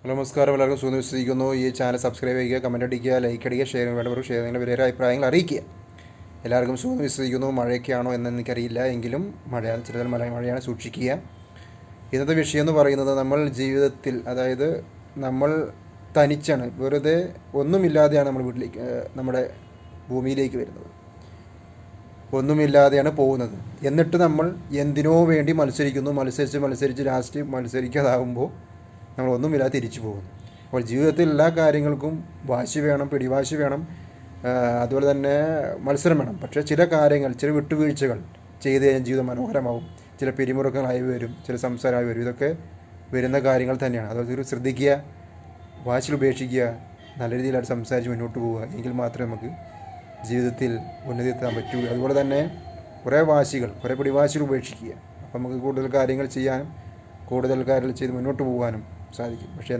Hello നമസ്കാരം, എല്ലാവർക്കും സുഖം വിശ്വസിക്കുന്നു. ഈ ചാനൽ സബ്സ്ക്രൈബ് ചെയ്യുക, കമൻറ്റ് അടിക്കുക, ലൈക്ക് അടിക്കുക, ഷെയർ വേണ്ടവർക്ക് ഷെയർ ചെയ്യുന്ന വിലയേറെ അഭിപ്രായങ്ങൾ അറിയിക്കുക. എല്ലാവർക്കും സുഖം വിശ്വസിക്കുന്നു. മഴയൊക്കെയാണോ എന്ന് എനിക്കറിയില്ല, എങ്കിലും മഴയാണ്, ചില മഴയാണ്, സൂക്ഷിക്കുക. ഇന്നത്തെ വിഷയം എന്ന് പറയുന്നത്, നമ്മൾ ജീവിതത്തിൽ, അതായത് നമ്മൾ തനിച്ചാണ്, വെറുതെ ഒന്നുമില്ലാതെയാണ് നമ്മൾ വീട്ടിലേക്ക്, നമ്മുടെ ഭൂമിയിലേക്ക് വരുന്നത്. ഒന്നുമില്ലാതെയാണ് പോകുന്നത്. എന്നിട്ട് നമ്മൾ എന്തിനോ വേണ്ടി മത്സരിക്കുന്നു. മത്സരിച്ച് ലാസ്റ്റ് മത്സരിക്കാതാകുമ്പോൾ നമ്മളൊന്നുമില്ലാതെ തിരിച്ചു പോകുന്നു. അപ്പോൾ ജീവിതത്തിൽ എല്ലാ കാര്യങ്ങൾക്കും വാശി വേണം, പിടിവാശി വേണം, അതുപോലെ തന്നെ മത്സരം വേണം. പക്ഷേ ചില കാര്യങ്ങൾ, ചില വിട്ടുവീഴ്ചകൾ ചെയ്ത് കഴിഞ്ഞാൽ ജീവിതം മനോഹരമാവും. ചില പിരിമുറുക്കങ്ങളായി വരും, ചില സംസാരമായി വരും. ഇതൊക്കെ വരുന്ന കാര്യങ്ങൾ തന്നെയാണ്. അതുപോലെ ശ്രദ്ധിക്കുക, വാശിയിൽ ഉപേക്ഷിക്കുക, നല്ല രീതിയിലായിട്ട് സംസാരിച്ച് മുന്നോട്ട് പോവുക. എങ്കിൽ മാത്രമേ നമുക്ക് ജീവിതത്തിൽ ഉന്നതി എത്താൻ പറ്റൂ. അതുപോലെ തന്നെ കുറേ പിടിവാശികൾ ഉപേക്ഷിക്കുക. അപ്പം നമുക്ക് കൂടുതൽ കാര്യങ്ങൾ ചെയ്യാനും കൂടുതൽ കാര്യങ്ങൾ ചെയ്ത് മുന്നോട്ട് പോകാനും സാധിക്കും. പക്ഷേ